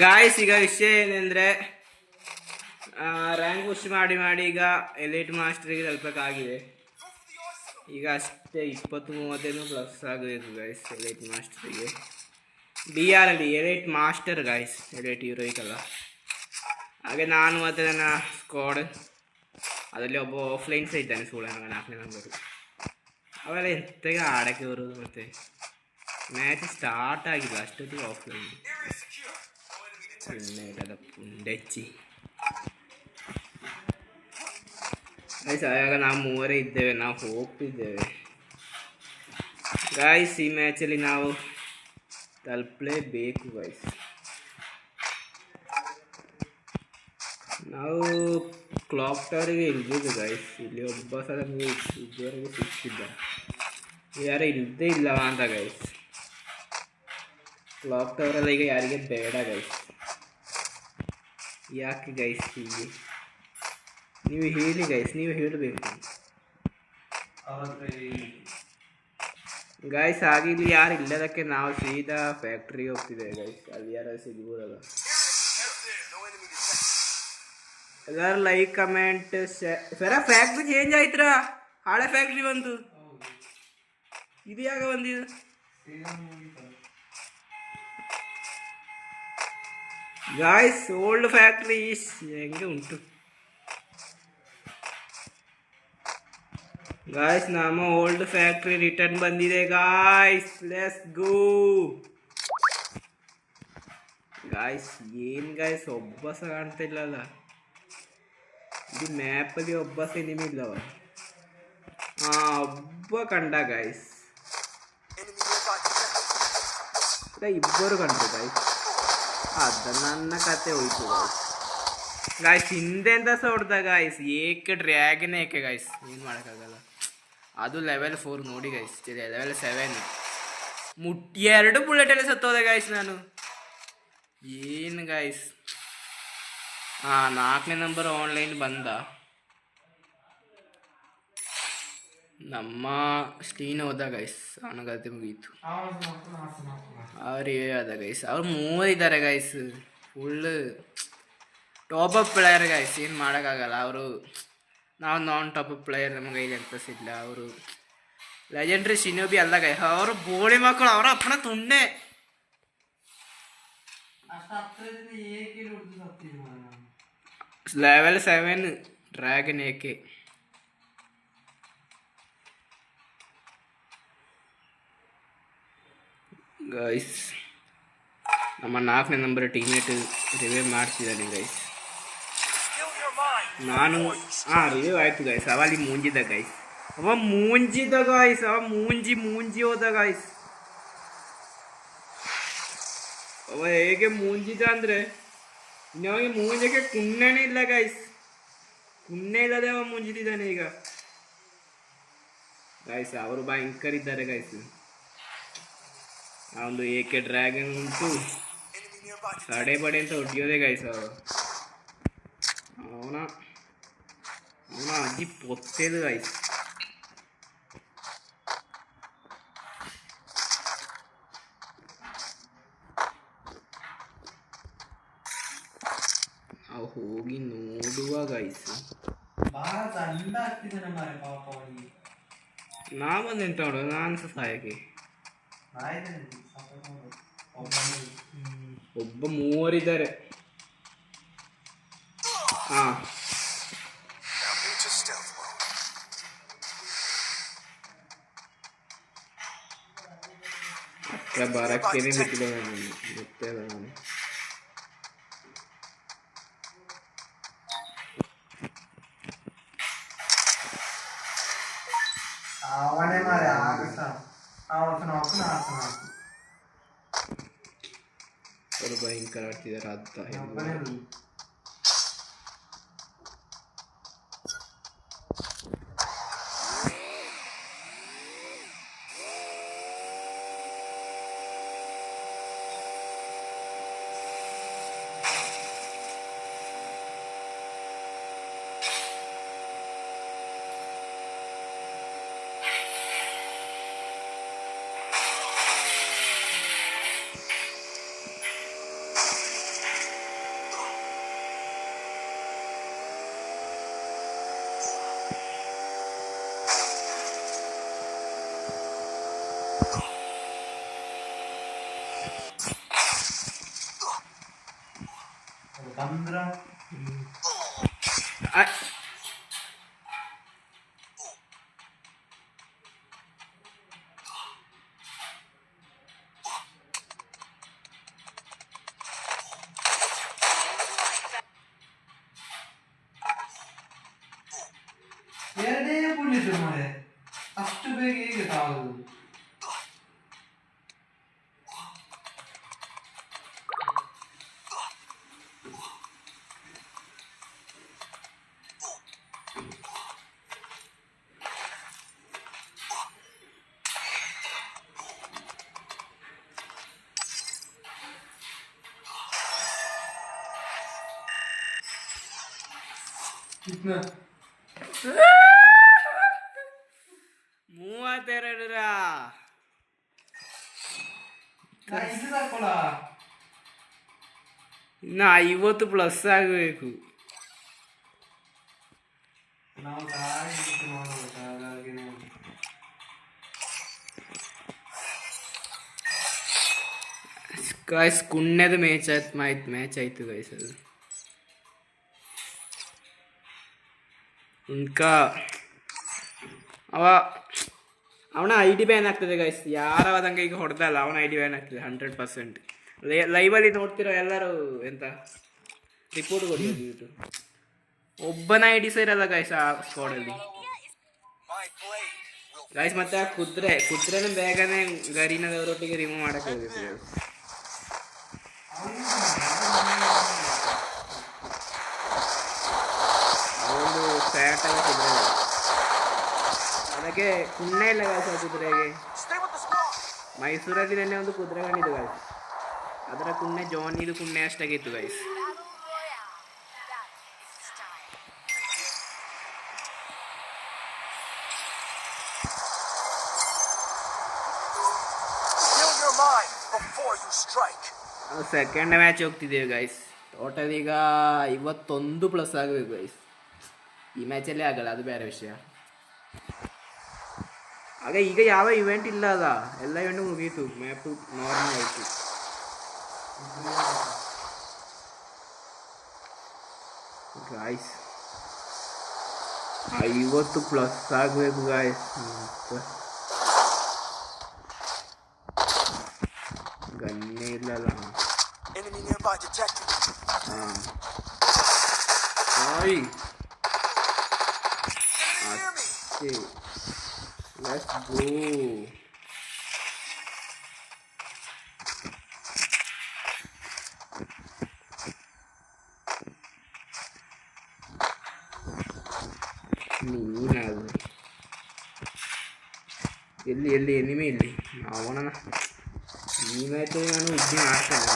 Guys, ಈಗ ವಿಷಯ ಏನಂದರೆ ರ್ಯಾಂಕ್ ಪುಷ್ ಮಾಡಿ ಮಾಡಿ ಈಗ ಎಲೈಟ್ ಮಾಸ್ಟರಿಗೆ ತಲುಪಕ್ಕಾಗಿದೆ. ಈಗ ಅಷ್ಟೇ 20-30 ಪ್ಲಸ್ ಆಗಬೇಕು ಗಾಯ್ಸ್ ಎಲೈಟ್ ಮಾಸ್ಟರಿಗೆ. BR elite master guys, elite heroic ಅಲ್ಲ. ಹಾಗೆ ನಾನು ಮತ್ತು ನನ್ನ ಸ್ಕ್ವಾಡ್ ಅದರಲ್ಲಿ ಒಬ್ಬ ಆಫ್ಲೈನ್ ಸಹ ಇದ್ದಾನೆ, 4ನೇ ನಂಬರು. ಅವೆಲ್ಲ ಎಂತೆಗೆ ಆಡೋಕ್ಕೆ ಬರೋದು, ಮತ್ತು ಮ್ಯಾಚ್ ಸ್ಟಾರ್ಟ್ ಆಗಿಲ್ಲ ಅಷ್ಟೊತ್ತಿಗೆ ಆಫ್ಲೈನ್ ಪುಂಡೆಚ್ಚಿ ಗೈಸ್. ಆಗ ನಾವು 3 ಇದ್ದೇವೆ, ನಾವು ಹೋಗ್ತಿದ್ದೇವೆ ಗಾಯ್ಸ್. ಈ ಮ್ಯಾಚಲ್ಲಿ ನಾವು ತಲುಪಲೇಬೇಕು ಗೈಸ್. ನಾವು ಕ್ಲಾಕ್ ಟವರಿಗೆ ಇಳಿದಿದ್ದು ಗೈಸ್. ಇಲ್ಲಿ ಒಬ್ಬ ಸಲ ಇದುವರೆಗೆ ಸಿಕ್ಕಿದ್ದ, ಯಾರು ಇಲ್ಲದೇ ಇಲ್ಲವ ಅಂತ ಗೈಸ್. ಕ್ಲಾಕ್ ಟವರೆಲ್ಲ ಈಗ ಯಾರಿಗೆ ಬೇಡ ಗೈಸ್. ಯಾಕೆ ಗೈಸ್ ಹೀಗೆ? ನೀವು ಹೇಳಿ ಗೈಸ್, ನೀವು ಹೇಳಬೇಕು ಗೈಸ್. ಹಾಗೆ ಇಲ್ಲಿ ಯಾರು ಇಲ್ಲದಕ್ಕೆ ನಾವು ಸೀದಾ ಫ್ಯಾಕ್ಟ್ರಿಗೆ ಹೋಗ್ತಿದ್ದೇವೆ ಗೈಸ್. ಅಲ್ಲಿ ಯಾರು ಸಿಗ್ಬೋದಲ್ಲ. ಎಲ್ಲರೂ ಲೈಕ್ ಕಮೆಂಟ್ ಸರ. ಫ್ಯಾಕ್ಟ್ರಿ ಚೇಂಜ್ ಆಯ್ತರ, ಹಳೆ ಫ್ಯಾಕ್ಟ್ರಿ ಬಂತು. ಇದು ಯಾಕೆ ಬಂದಿದೆ ಗಾಯ್ಸ್? ಓಲ್ಡ್ ಫ್ಯಾಕ್ಟ್ರಿ ಹೆಂಗೆ ಉಂಟು ಗಾಯ್ಸ್? ನಮ್ಮ ಓಲ್ಡ್ ಫ್ಯಾಕ್ಟ್ರಿ ರಿಟರ್ನ್ ಬಂದಿದೆ ಗಾಯ್ಸ್. Let's go guys. ಏನು ಗಾಯ್ಸ್, ಒಬ್ಬ ಸಹ ಕಾಣ್ತಾ ಇಲ್ಲಲ್ಲ ಈ ಮ್ಯಾಪಲ್ಲಿ. ಒಬ್ಬ ಸಹ ಎನಿಮಿ ಇಲ್ಲವ. ಒಬ್ಬ ಕಂಡ ಗಾಯ್ಸ್, ಇಬ್ಬರು ಕಂಡ್ರು ಗಾಯ್ಸ್. ಅದು ನನ್ನ ಕತೆ ಹೋಯ್ತು ಗಾಯ್ಸ್. ಗಾಯ್ಸ್ ಹಿಂದೆಂದ ಸಹ ಹೊಡ್ದ ಗಾಯ್ಸ್. ಡ್ರ್ಯಾಗನ್ ಏಕೆ ಗಾಯ್ಸ್, ಏನು ಮಾಡೋಕ್ಕಾಗಲ್ಲ. ಅದು ಲೆವೆಲ್ 4 ನೋಡಿ ಗೈಸ್. ಲೆವೆಲ್ 7 2 ಬುಲೆಟಲ್ಲಿ ಸತ್ತೋದೆ ಗಾಯ್ಸ್ ನಾನು. ಏನು ಗಾಯ್ಸ್. 4ನೇ ನಂಬರ್ ಆನ್ಲೈನ್ ಬಂದ. ನಮ್ಮ ಸ್ಟೀನ್ ಹೋದ ಗೈಸ್, ಅವನಗತೆ ಮುಗೀತು. ಅವ್ರು ಅದ ಗೈಸ್. ಅವ್ರು 3 ಇದ್ದಾರೆ guys. Full top up player guys. ಏನು ಮಾಡೋಕ್ಕಾಗಲ್ಲ. ಅವರು ನಾವು ನಾನ್ ಟಾಪ್ ಅಪ್ ಪ್ಲೇಯರ್, ನಮ್ಮ ಕೈಲಿ ಎಂತ ಸಿಲ್ಲ. ಅವರು ಲೆಜೆಂಡ್ರಿ ಶಿನೋಬಿ ಅಲ್ಲ ಗೈ. ಅವರು ಬೋಳಿ ಮಕ್ಕಳು, ಅವರ ಅಪ್ಪನ ತುಂಡೆ. ಲೆವೆಲ್ 7 ಡ್ರ್ಯಾಗನ್ ಏಕೆ ಗೈಸ್. ನಮ್ಮ 4ನೇ ನಂಬರ್ ಟೀಮೇಟ್ ರಿವೈವ್ ಮಾಡ್ತಿದ್ದಾನೆ ಗೈಸ್. ನಾನು ರಿವೈವ್ ಆಯಿತು ಗೈಸ್. ಅವಲ್ಲಿ ಮೂಂಜಿದ್ದ ಗೈಸ್. ಅವ ಮೂಂಜಿದ ಗಾಯ್ಸ್. ಅವ ಮೂಂಜಿ ಹೋದ ಗಾಯ್ಸ್. ಅವ ಹೇಗೆ ಮೂಂಜಿದ ಅಂದರೆ ಇನ್ನವನಿಗೆ ಮೂಂಜಕ್ಕೆ ಕುಣ್ಣೆನೇ ಇಲ್ಲ ಗಾಯ್ಸ್. ಕುಣ್ಣೆ ಇಲ್ಲದೆ ಅವ ಮೂಂಜಿದ್ದಾನೆ ಈಗ ಗಾಯ್ಸ್. ಅವರು ಭಯಂಕರ ಇದ್ದಾರೆ ಗಾಯ್ಸ್. ಒಂದು AK ಡ್ರ್ಯಾಗನ್ ಉಂಟು, ಸಡೆ ಬಡೆ ಅಂತ ಹೊಡಿಯೋದೆ ಗಾಯ್ಸ್. ಅವನ ಅಜ್ಜಿ ಪೊತ್ತೇದು ಗಾಯ್ಸ್. ನಾವು ಹೋಗಿ ನೋಡುವ ಗಾಯ್ಸ್. ನಾ ಬಂದೆಂತ ನೋಡುವ, ನಾನು ಸಹ ಸಹಾಯಕ್ಕೆ. ಒಬ್ಬ 3 ಇದ್ದಾರೆ. ಹತ್ರ ಬರಕ್ಕೇನೆ ಬಿಟ್ಟಿಲ್ಲ ನಾನು. ಗೊತ್ತೇ ಅಲ್ಲ ನಾನು. ಅವರು ಭಯಂಕರ ಆಡ್ತಿದ್ದಾರೆ ಅಂತ. ಎರಡೇ ಬುಲ್ಲಿಟ್ ಮಾರೆ, ಅಷ್ಟು ಬೇಗ ಹೇಗೆ ತಾಗುದು? ಮೂವತ್ತೆರಡರ ಇನ್ನು 50 ಪ್ಲಸ್ ಆಗಬೇಕು. ಗೈಸ್ ಕುಣ್ಣೆದು ಮ್ಯಾಚ್ ಆಯ್ತು ಗೈಸ್. ಅದು ಅವನ ಐ ಡಿ ಬ್ಯಾನ್ ಆಗ್ತದೆ ಗೈಸ್. ಯಾರವಾದಂಗೆ ಈಗ ಹೊಡೆದಲ್ಲ ಅವನ ಐ ಡಿ ಬ್ಯಾನ್ ಆಗ್ತದೆ 100%. ಲೈವಲ್ಲಿ ನೋಡ್ತಿರೋ ಎಲ್ಲರೂ ಎಂತ ರಿಪೋರ್ಟ್ ಕೊಡಿ. ಒಬ್ಬನ ಐ ಡಿ ಸಹ ಇರಲ್ಲ ಗೈಸ್ ಆ ಸ್ಕ್ವಾಡಲ್ಲಿ ಗೈಸ್. ಮತ್ತೆ ಆ ಕುದುರೆನ ಬೇಗನೆ ಗರೀನದವರೊಟ್ಟಿಗೆ ರಿಮೂವ್ ಮಾಡಕ್ಕೆ ಹೋಗುತ್ತೆ. ಅವಳು ಫ್ಯಾಟ್ ಆಗಿ ಕುದುರೆ, ಅದಕ್ಕೆ ಕುಣ್ಣೆ ಇಲ್ಲ ಗೈಸ್ ಆ ಕುದುರೆಗೆ. ಮೈಸೂರಲ್ಲಿ ನೆನ್ನೆ ಒಂದು ಕುದುರೆ ಕಂಡಿದ್ದು ಗೈಸ್, ಅದರ ಕುಣ್ಣೆ ಜಾನಿದು ಕುಣ್ಣೆ ಅಷ್ಟಾಗಿತ್ತು ಗೈಸ್. ಸೆಕೆಂಡ್ ಮ್ಯಾಚ್ ಹೋಗ್ತಿದ್ದೇವೆ ಗೈಸ್. ಟೋಟಲ್ ಈಗ 51 ಪ್ಲಸ್ ಆಗಬೇಕು ಗೈಸ್. ಈ ಮ್ಯಾಚಲ್ಲೇ ಆಗಲ್ಲ, ಅದು ಬೇರೆ ವಿಷಯ. ಆಗ ಈಗ ಯಾವ ಇವೆಂಟ್ ಇಲ್ಲ ಅಲ್ಲ, ಎಲ್ಲ ಇವೆಂಟು ಮುಗೀತು. ಮ್ಯಾಪ್ ನಾರ್ಮಲ್ ಆಯಿತು ಗಾಯ್ಸ್. 50 ಪ್ಲಸ್ ಆಗಬೇಕು ಗಾಯ್ಸ್. ಗನ್ನೇ ಇಲ್ಲಲ್ಲ. ಹಾಂ ಅಷ್ಟೇ. Let's go. ನೀನಾದ್ರು ಎಲ್ಲಿ ಎನಿಮೆ ಇಲ್ಲಿ ಅವನ ಈ ಮ್ಯಾಚ್ ನಾನು ಉದ್ದಿ ಮಾಡ್ತೇನೆ.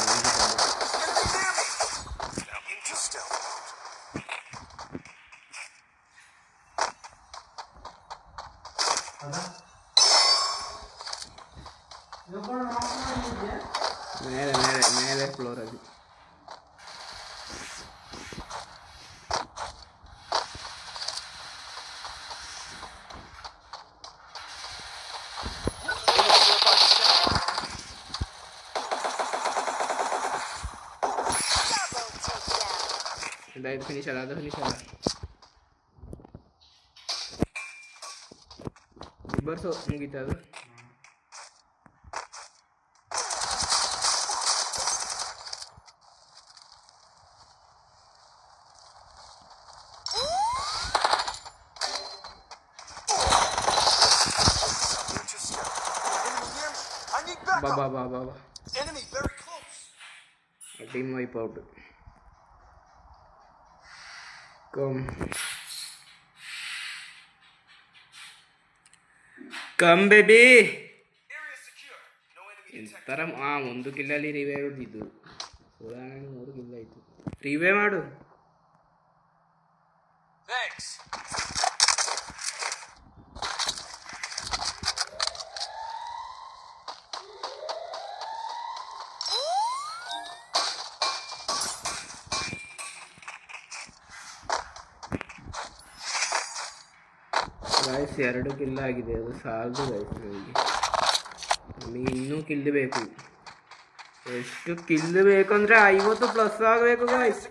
ಮೇಲೆ ಫ್ಲೋರಲ್ಲಿ ಅದು ಫಿನಿಶ್ ಅಲ್ಲ. ಇಬ್ಬರು ಮುಗೀತು ಅದು. ಬಾ team wipe out. Come baby. ಎಂತರ ಒಂದು ಕಿಲ್ಲಲ್ಲಿ ರಿವೇ ಹೊಡೆದಿದ್ದು. 3 ಕಿಲ್ಲ ಆಯಿತು. ರಿವೇ ಮಾಡು. ಗೈಸ್ 2 ಕಿಲ್ಲ ಆಗಿದೆ, ಅದು ಸಾಲದು ಗೈಸ್ ನನಗೆ. ನಮಗೆ ಇನ್ನೂ ಕಿಲ್ಲು ಬೇಕು. ಎಷ್ಟು ಕಿಲ್ಲು ಬೇಕು ಅಂದರೆ 50 ಪ್ಲಸ್ ಆಗಬೇಕು ಗಾಯ್ಸ್.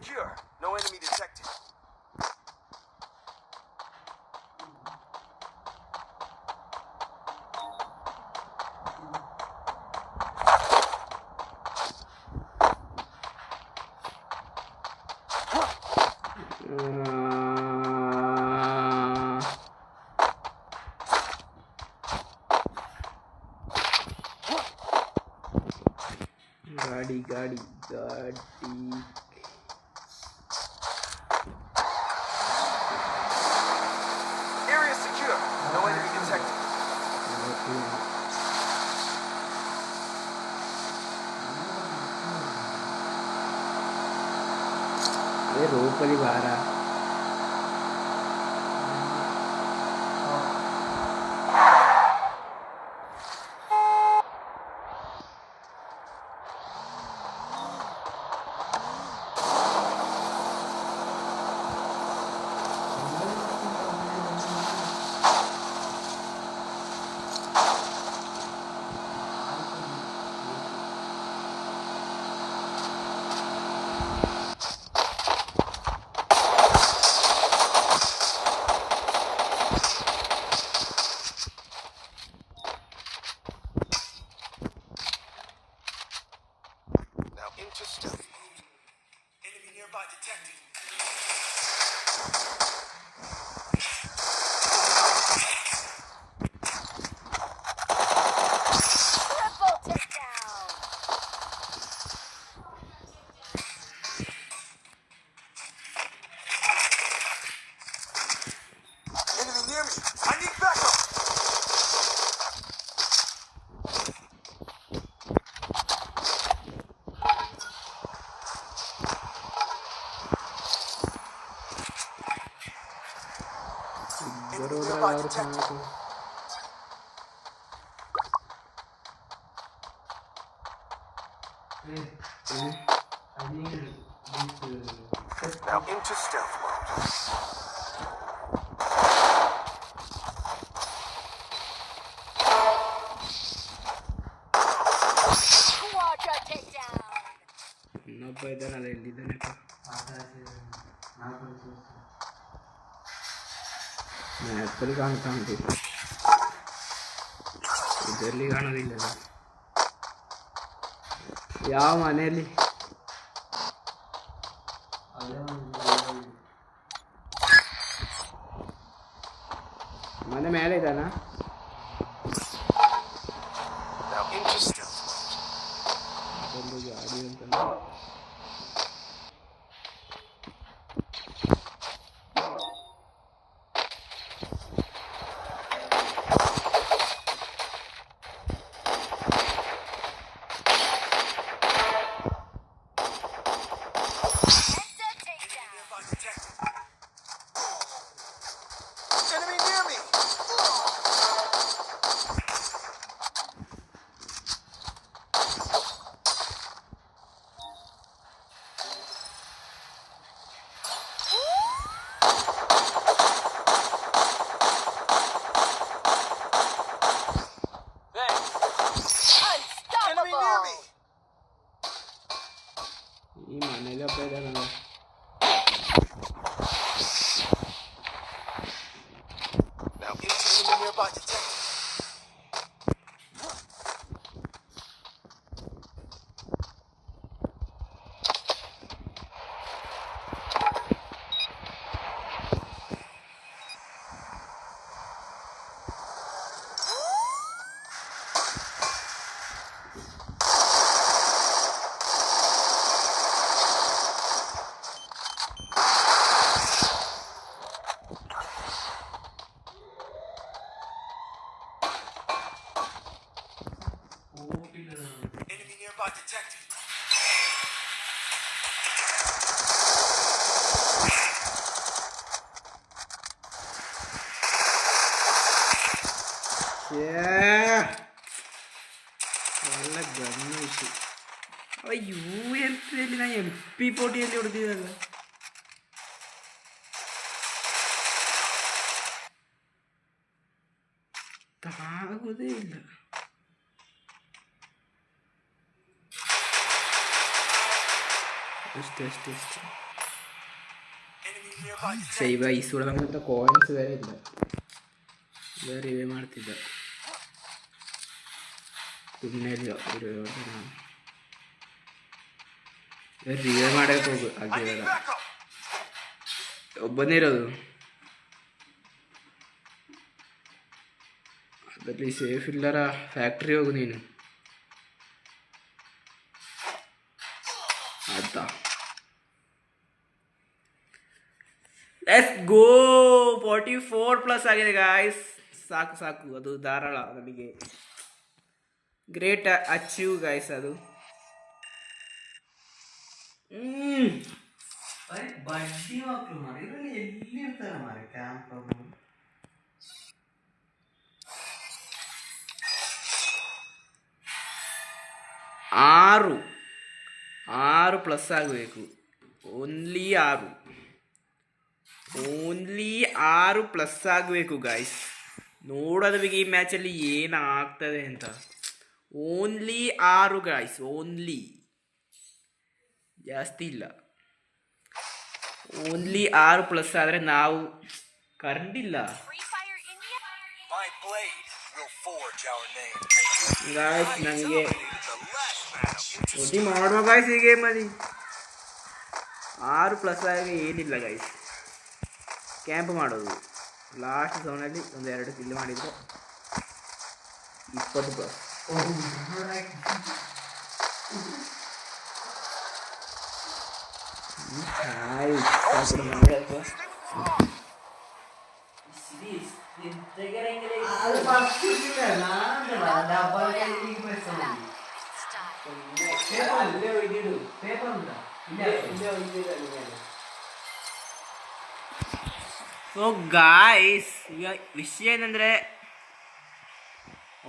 ಗಾಡಿ ಗಾಡಿ ಗಾಡಿ Area secure. No enemy detected. ये रोपली बारा Into stealth mode. Enemy nearby detected. Triple takedown. Enemy near me. I need backup. Enemy nearby detected. Now into stealth mode. Quadra takedown. ಇನ್ನೊಬ್ಬ ಇದ್ದಾನಲ್ಲ ಎಲ್ಲಿದ್ದಾನೆಪ್ಪ ಮ್ಯಾಪಲ್ಲಿ ಕಾಣ್ತಾ ಉಂಟು ಇದರಲ್ಲಿ ಕಾಣೋದಿಲ್ಲ ಯಾವ ಮನೆಯಲ್ಲಿ ಮನೆ ಮೇಲೆ ಇದ್ದಾನ Now into stealth mode. ಅದೊಂದು ಗಾಡಿ ಅಂತಂದ್ರೆ Enter takedown. Nearby detected. Enemy near me. Enemy near me. ಈ ಮನೇಲಪ್ಪ ಇದ್ದಾನಲ್ಲ Now into enemy nearby detected. Enemy nearby detected. ಒಳ್ಳೆ ಗನ್ನು ಇತ್ತು ಯು ಎಂ ಪಿಯಲ್ಲಿ ನಾನು MP40 ಹೊಡೆದಿದ್ದಲ್ಲ ತಾಗೋದೇ ಇಲ್ಲ ಅಷ್ಟೇ. Enemy nearby പക്ഷേ detected. ಈ ಸುಳ್ಳ ನಮ್ಮ ಹತ್ರ ಕಾಯಿನ್ಸ್ ಬೇರೆ ಇಲ್ಲ, ಬೇರೆ ಇವೇ ಮಾಡ್ತಿದ್ದ ಸುಮ್ಮನೆ ಇಲ್ಲ ರಿವೇ ಮಾಡಕ್ಕೆ ಹೋಗು I need ಆಗಿಲ್ಲ, backup. ಒಬ್ಬನೇ ಇರೋದು ಅದರಲ್ಲಿ ಸೇಫ್ ಇಲ್ಲರ. ಫ್ಯಾಕ್ಟ್ರಿ ಹೋಗು ನೀನು. ಆಯ್ತಾ, ಲೆಟ್ಸ್ ಗೋ. 44+ ಆಗಿದೆ ಗಾಯ್ಸ್. ಸಾಕು, ಅದು ಧಾರಾಳ ನಮಗೆ. ಗ್ರೇಟ್ ಅಚೀವ್ ಗಾಯ್ಸ್ ಅದು. ಬಡ್ಡಿ ಮಕ್ಕಳು ಮಾರಿ, ಇದರಲ್ಲಿ ಎಲ್ಲಿ ಇರ್ತಾರೆ ಮಾರಿ ಕ್ಯಾಂಪ್. 6+ ಆಗಬೇಕು. ಓನ್ಲಿ 6+ ಆಗಬೇಕು ಗಾಯ್ಸ್. ನೋಡೋದು ಈ ಮ್ಯಾಚಲ್ಲಿ ಏನಾಗ್ತದೆ ಅಂತ. ಓನ್ಲಿ 6 ಗಾಯ್ಸ್, ಓನ್ಲಿ, ಜಾಸ್ತಿ ಇಲ್ಲ. ಓನ್ಲಿ 6+ ಆದರೆ ನಾವು ಕರೆಂಟ್ ಇಲ್ಲ Free Fire India. My blade will forge our name. Guys. ನನಗೆ The last battle into ಒಟ್ಟಿ ಮಾಡುವ ಗಾಯ್ಸ್ ಈ ಗೇಮಲ್ಲಿ. 6+ ಆಗಿ ಏನಿಲ್ಲ ಗಾಯ್ಸ್. ಕ್ಯಾಂಪ್ ಮಾಡೋದು ಲಾಸ್ಟ್ ಝೋನಲ್ಲಿ ಒಂದು 2 ಕಿಲ್ ಮಾಡಿದರೆ 20+. അത് ഫസ്റ്റ് ഡബിൾ പേപ്പർ ഉണ്ടോ? ಸೊ ಗಾಯ್ಸ್, ಈಗ ವಿಷಯ ಏನಂದರೆ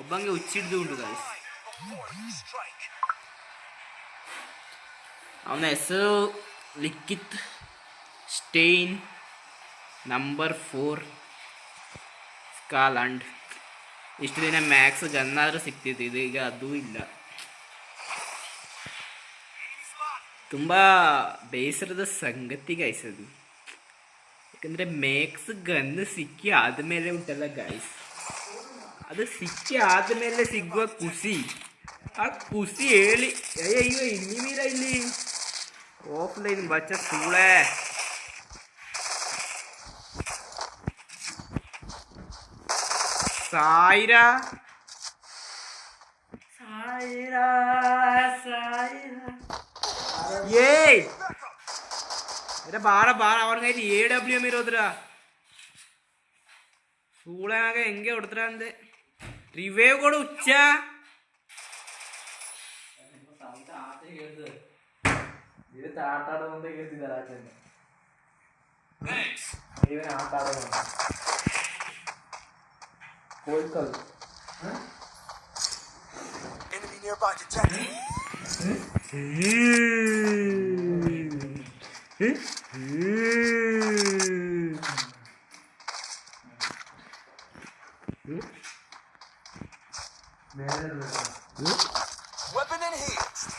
ಒಬ್ಬಂಗೆ ಹುಚ್ಚಿಡ್ದು ಉಂಟು ಗಾಯ್ಸ್. before you strike. ಅವನ ಹೆಸರು ಲಿಖಿತ್ ಸ್ಟೇನ್ ನಂಬರ್ 4 ಸ್ಕಾಲ್ಯಾಂಡ್. ಇಷ್ಟು ದಿನ ಮ್ಯಾಕ್ಸ್ ಗನ್ನಾದರೂ ಸಿಗ್ತಿತ್ತು, ಇದು ಈಗ ಅದೂ ಇಲ್ಲ. ತುಂಬ ಬೇಸರದ ಸಂಗತಿ ಗಾಯ್ಸ್ ಅದು. ಯಾಕಂದರೆ ಮ್ಯಾಕ್ಸ್ ಗನ್ ಸಿಕ್ಕಿ ಆದಮೇಲೆ ಉಂಟಲ್ಲ ಗಾಯ್ಸ್, ಅದು ಸಿಕ್ಕಿ ಆದಮೇಲೆ ಸಿಗುವ ಖುಷಿ, ಆ ಖುಷಿ ಹೇಳಿ. ಅಯ್ಯೋ ಇಲ್ಲಿ ಮೀರ ಇಲ್ಲಿ ಆಫ್ಲೈನ್ ಬಚ್ಚ ಸೂಳೆ. ಸಾಯಿರಾ ಏಯ್ ಅರೆ ಬಾರ ಅವ್ರ ಕೈಲಿ AWM ಇರೋದ್ರ ಸೂಳಾಗ ಹೆಂಗೆ ಹೊಡೆದ್ರ ಅಂದೆ. ರಿವೇವ್ ಕೊಡು ಹುಚ್ಚ. ಆಟ ಆಡೋದಂತ ಹೇಳ್ತಿದ್ದಾರೆ Thanks. ಆಟ ಆಡೋದು ಕೋಲ್ಕಲ್. Enemy nearby detected. Weapon enhanced.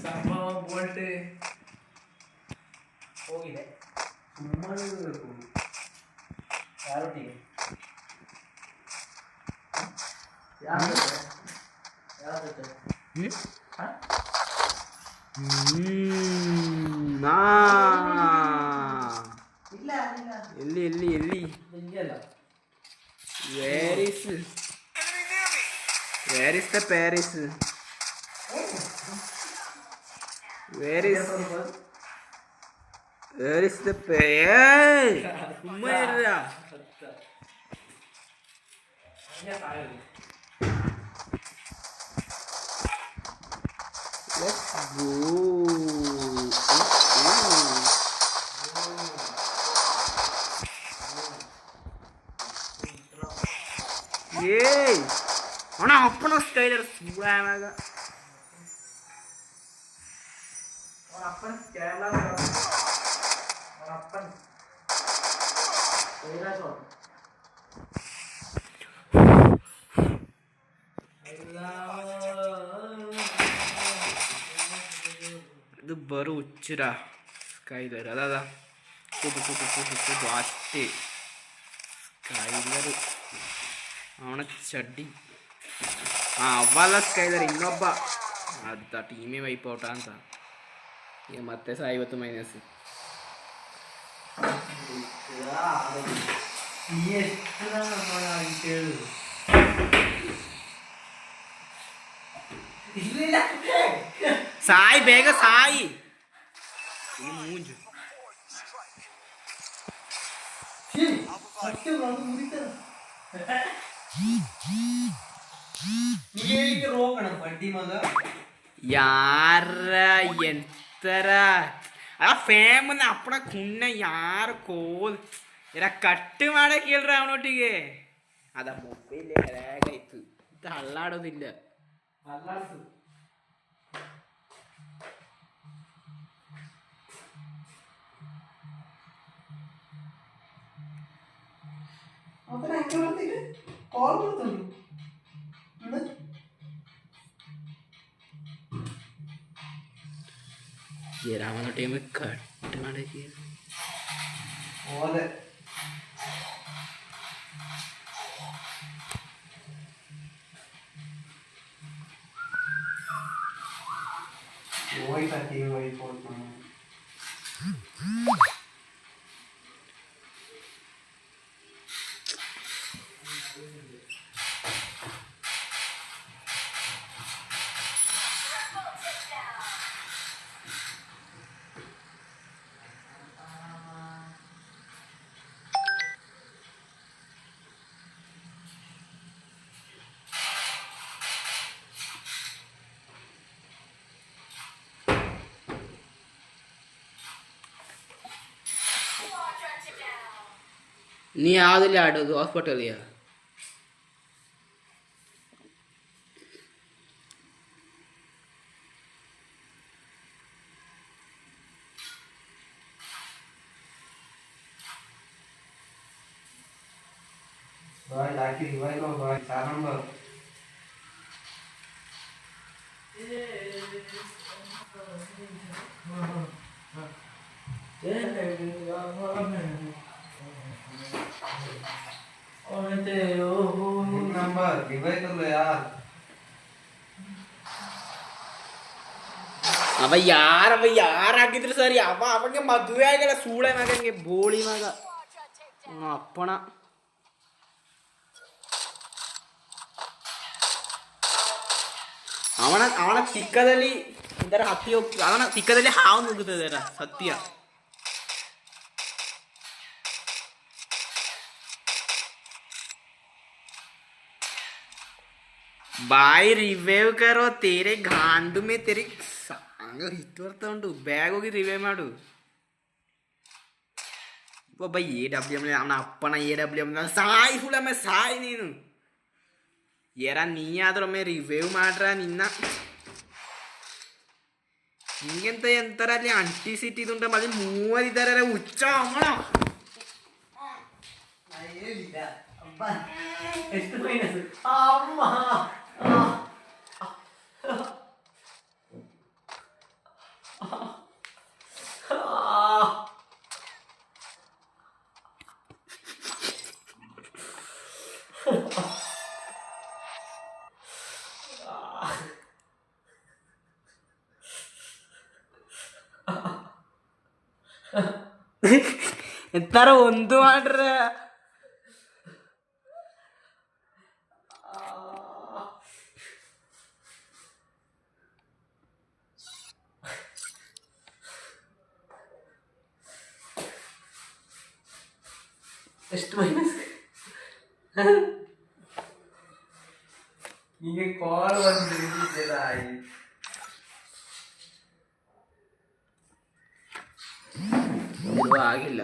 ಸಂಭವ ಬೋಲ್ಟ್ ಹೋಗಿದೆ. ಸುಮ್ಮನೆ ಯಾರೊಟ್ಟಿಗೆ ಎಲ್ಲಿ where is Enemy near me. The Paris? Where is the ತುಂಬ ಇರ. Let's go. ಏಯ್ ಅಣ್ಣ ಅಪ್ಪನ ಸ್ಟೈಲರ್ ಸುಳ್ಳಾಗ ಅಪ್ಪನ ಕ್ಯಾಮ್ರಾ ಅವನಪ್ಪನ ಕೈಲಾಸ ಇದು ಬರು ಹುಚ್ಚಿರ ಸ್ಕೈಲರ್ ಅದ ಕೂತು ಕೂತು ಕೂತು ಕೂತು ಅಷ್ಟೇ ಸ್ಕೈಲರು ಅವನ ಚಡ್ಡಿ ಅವಲ್ಲ ಸ್ಕೈಲರ್ ಇನ್ನೊಬ್ಬ ಅದ ಟೀಮೇ ವೈಪೌಟ ಅಂತ ಈಗ ಮತ್ತೆ ಸಹ 50 ಮೈನಸ್ ಎಷ್ಟು ಹೇಳು ಸಾಯಿ ಬೇಗ ಸಾಯಿ ಈ ಮೂಂಜು ರೋಗಣ ಬಡ್ಡಿ ಮಗ ಯಾರ ಎಂತರ ಆ ಫೇಮನ್ನ ಅಪ್ಪಣ ಕುಣ್ಣ ಯಾರು ಕೋಲ್ ಇರ ಕಟ್ಟು ಮಾಡಕ್ಕೆ ಹೇಳ್ರ ಅವನೊಟ್ಟಿಗೆ ಅದ ಮೊಬೈಲ್ ಹೇಗಾಯ್ತು ಇದು ಅಲ್ಲಾಡೋದಿಲ್ಲ ಅಲ್ಲಾಡ್ಸು ಹೆಂಗೆ ಬರ್ತೀವಿ ಕಾಲ್ ಮಾಡ್ತಾನೆ ಅವನ ಟೈಮಿಗೆ ಕಟ್ ಮಾಡಕ್ಕೆ ಹೋದೆ ಹೋಯ್ತಾ ಟೀಮ್ ಹೋಯ್ತು ನೀ ಯಾವುದಲ್ಲಿ ಆಡೋದು ಹಾಸ್ಪಿಟಲಿಯಾ भाई लाठी भाई लो भाई 4 नंबर नंबर डिवाइड कर लो यार ಅವ ಯಾರಾಗಿದ್ರು ಸರಿ ಅವಂಗೆ ಮದುವೆ ಆಗಿಲ್ಲ ಸೂಳೆ ಮಗಂಗೆ ಬೋಳಿ ಮಗ ಅಪ್ಪಣ ಅವನ ತಿಕ್ಕದಲ್ಲಿ ಒಂಥರ ಹತ್ತಿ ಹೋಗ್ತದೆ ಅವನ ತಿಕ್ಕದಲ್ಲಿ ಹಾವು ನುಗ್ಗುತ್ತದೆ ಸತ್ಯ भाई रिवेव करो तेरे गांडू में तेरी सांग हिट ಬರ್ತಾ ಉಂಟು ಬ್ಯಾಗ್ ಹೋಗಿ ರಿವೈವ್ ಮಾಡು ಒಬ್ಬ AWM ಅವನ ಅಪ್ಪನ AWM ಸಾಯಿ ಹುಳಮೆ ಸಾಯಿ ನೀನು ನೀ ಆದ್ರೊಮ್ಮೆ ರಿವೈವ್ ಮಾಡ್ರ ನಿನ್ನ ಹಿಂಗೆಂತ ಎಂತರ ಅಲ್ಲಿ ಅಂಟಿಸಿಟಿ ಉಂಟ ಮళ్ళీ 30 ಇದ್ದಾರೆ ಹುಚ್ಚ ಅಮ್ಮಣ ಎಷ್ಟು ಮೈನಸ್ ಅಮ್ಮ ಎಂತಾರ ಒಂದು ಮಾಡ್ರ ಎಷ್ಟು ಮೈನಸ್ ಹೀಗೆ ಕಾಲ್ ಬಂದಿದ್ದೀರಾ ಆಗಿಲ್ಲ